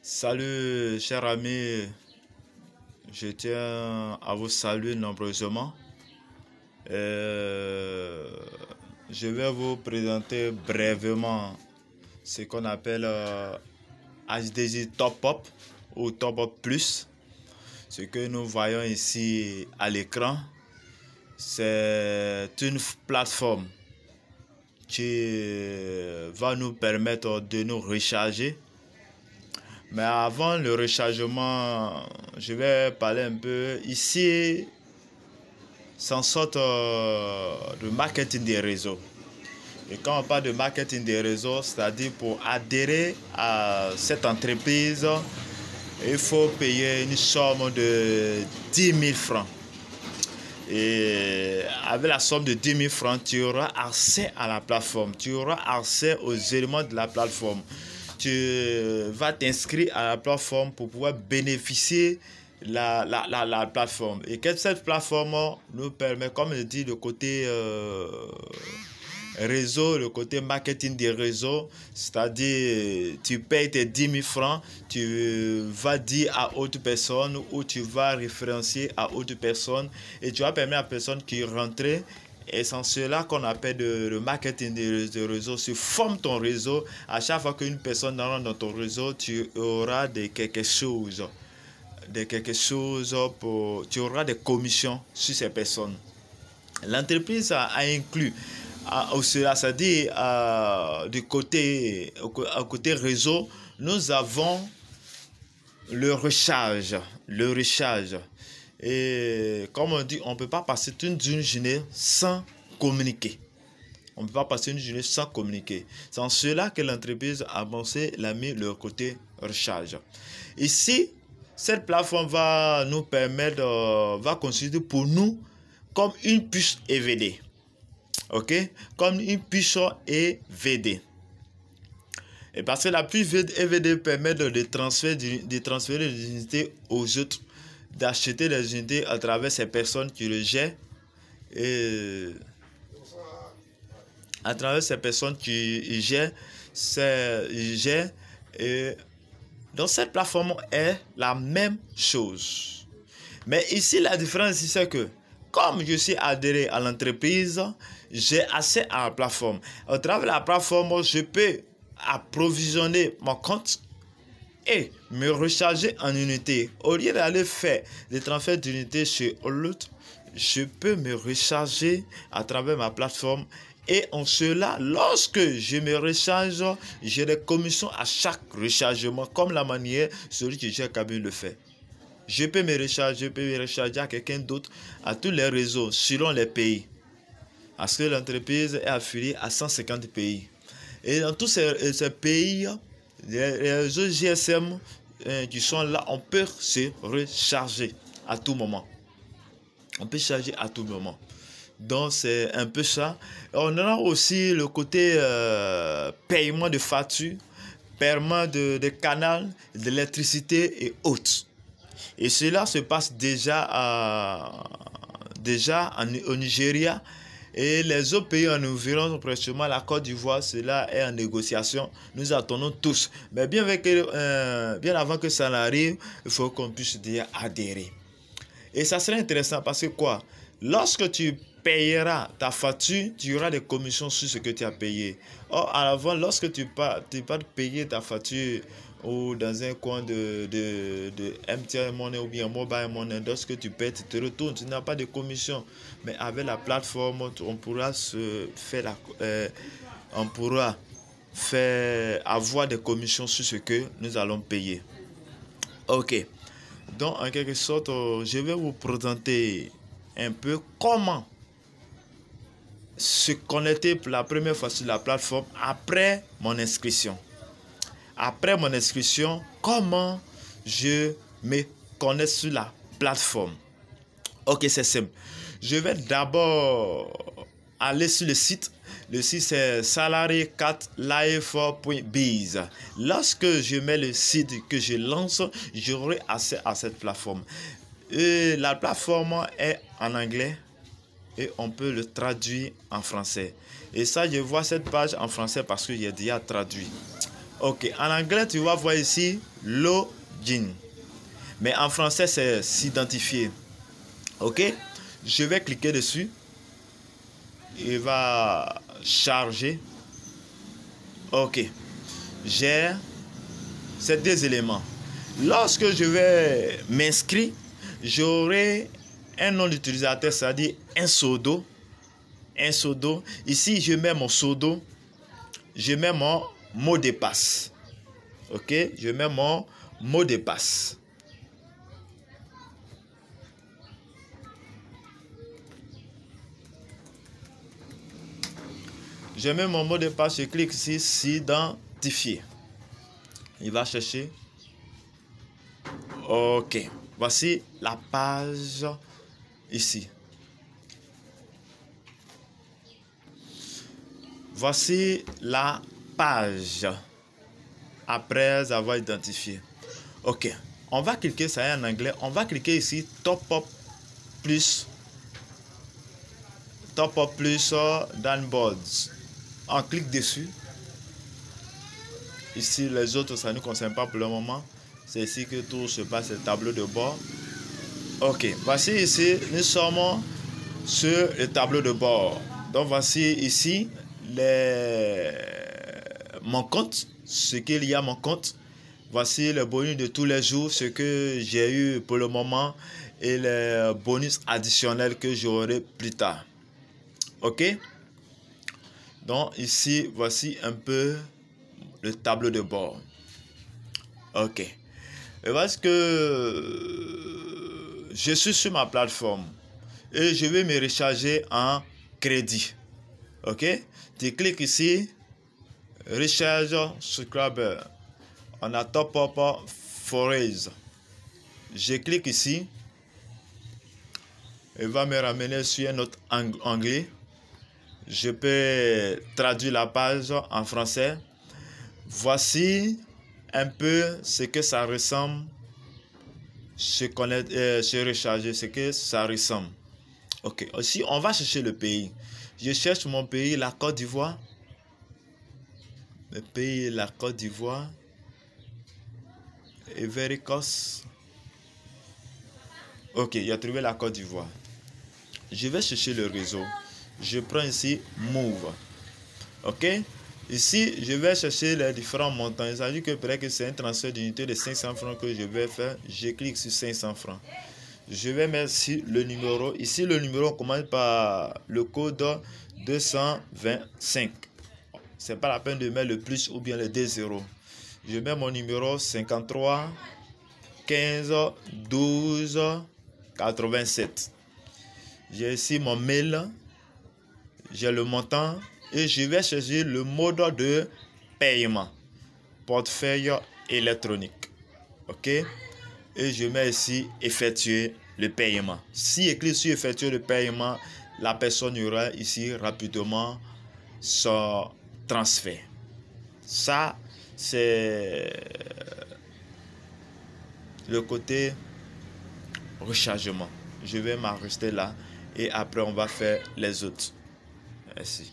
Salut chers amis, je tiens à vous saluer nombreusement. Je vais vous présenter brièvement ce qu'on appelle HDJ Top Up ou Top Up Plus. Ce que nous voyons ici à l'écran, c'est une plateforme qui va nous permettre de nous recharger. Mais avant le rechargement, je vais parler un peu ici, sans sorte de marketing des réseaux. Et quand on parle de marketing des réseaux, c'est-à-dire pour adhérer à cette entreprise, il faut payer une somme de 10 000 francs. Et avec la somme de 10 000 francs, tu auras accès à la plateforme, tu auras accès aux éléments de la plateforme. Tu vas t'inscrire à la plateforme pour pouvoir bénéficier de la plateforme. Et que cette plateforme nous permet, comme je dis, le côté réseau, le côté marketing des réseaux, c'est-à-dire tu payes tes 10 000 francs, tu vas dire à autre personne ou tu vas référencier à autre personne et tu vas permettre à la personne qui rentre. Et c'est cela qu'on appelle le marketing des réseaux. Tu formes ton réseau. À chaque fois qu'une personne rentre dans ton réseau, tu auras quelque chose. Tu auras des commissions sur ces personnes. L'entreprise a inclus cela, c'est-à-dire du côté réseau, nous avons le recharge. Et comme on dit, on ne peut pas passer une journée sans communiquer. On ne peut pas passer une journée sans communiquer. C'est en cela que l'entreprise a avancé, l'a mis le côté recharge. Ici, cette plateforme va nous permettre, va considérer pour nous comme une puce EVD. Ok? Comme une puce EVD. Et parce que la puce EVD permet de transférer des unités aux autres, d'acheter des unités à travers ces personnes qui le gèrent et à travers ces personnes qui gèrent et donc cette plateforme est la même chose. Mais ici la différence c'est que comme je suis adhéré à l'entreprise, j'ai accès à la plateforme. À travers la plateforme, je peux approvisionner mon compte et me recharger en unité. Au lieu d'aller faire des transferts d'unités chez l'autre, je peux me recharger à travers ma plateforme. Et en cela, lorsque je me recharge, j'ai des commissions à chaque rechargement, comme la manière celui qui gère cabine le fait. Je peux me recharger à quelqu'un d'autre, à tous les réseaux, selon les pays. Parce que l'entreprise est affiliée à 150 pays. Et dans tous ces pays, les réseaux GSM qui sont là, on peut se recharger à tout moment. On peut charger à tout moment. Donc c'est un peu ça. On a aussi le côté paiement de factures, paiement de canaux, d'électricité et autres. Et cela se passe déjà au Nigeria. Et les autres pays en environ, précisément la Côte d'Ivoire, cela est en négociation. Nous attendons tous. Mais bien avant que ça n'arrive, il faut qu'on puisse déjà adhérer. Et ça serait intéressant parce que quoi? Lorsque tu payeras ta facture, tu auras des commissions sur ce que tu as payé. Or, à l'avant, lorsque tu pars payer ta facture ou dans un coin de MTN Money ou bien Mobile Money, lorsque tu payes, tu te retournes, tu n'as pas de commission. Mais avec la plateforme, on pourra avoir des commissions sur ce que nous allons payer. Ok. Donc, en quelque sorte, je vais vous présenter un peu comment se connecter pour la première fois sur la plateforme après mon inscription. Après mon inscription, comment je me connecte sur la plateforme. Ok, c'est simple. Je vais d'abord aller sur le site. Le site c'est salary4life.biz. Lorsque je mets le site que je lance, j'aurai accès à cette plateforme. Et la plateforme est en anglais et on peut le traduire en français. Et ça, je vois cette page en français parce que j'ai déjà traduit. Ok, en anglais, tu vas voir ici login. Mais en français, c'est s'identifier. Ok, je vais cliquer dessus. Il va charger. Ok, j'ai ces deux éléments. Lorsque je vais m'inscrire, j'aurai un nom d'utilisateur, c'est-à-dire un pseudo. Un pseudo. Ici, je mets mon pseudo. Je mets mon mot de passe. Ok, je mets mon mot de passe. Je mets mon mot de passe, je clique ici, s'identifier. Il va chercher. Ok, voici la page ici. Voici la page après avoir identifié. Ok, on va cliquer, ça est en anglais, on va cliquer ici, top up plus downboards. On clique dessus. Ici, les autres, ça ne nous concerne pas pour le moment. C'est ici que tout se passe, le tableau de bord. Ok, voici ici, nous sommes sur le tableau de bord. Donc, voici ici mon compte, ce qu'il y a mon compte. Voici le bonus de tous les jours, ce que j'ai eu pour le moment et les bonus additionnels que j'aurai plus tard. Ok? Donc, ici, voici un peu le tableau de bord. Ok. Et parce que je suis sur ma plateforme et je vais me recharger en crédit. Ok. Tu cliques ici, recharge subscriber. On a top up forage. Je clique ici. Il va me ramener sur un autre onglet. Je peux traduire la page en français. Voici un peu ce que ça ressemble, se recharger, ce que ça ressemble. Ok, aussi on va chercher le pays. Je cherche mon pays, la Côte d'Ivoire. Le pays, la Côte d'Ivoire. Ivory Coast. Ok, il a trouvé la Côte d'Ivoire. Je vais chercher le réseau. Je prends ici Move. Ok. Ici, je vais chercher les différents montants. Il s'agit que peut-être que c'est un transfert d'unité de 500 francs que je vais faire. Je clique sur 500 francs. Je vais mettre ici le numéro. Ici, le numéro commence par le code 225. C'est pas la peine de mettre le plus ou bien le 2-0. Je mets mon numéro 53 15 12 87. J'ai ici mon mail. J'ai le montant. Et je vais choisir le mode de paiement. Portefeuille électronique. Ok. Et je mets ici effectuer le paiement. Si je clique sur effectuer le paiement, la personne aura ici rapidement son transfert. Ça, c'est le côté rechargement. Je vais m'en rester là et après on va faire les autres. Merci.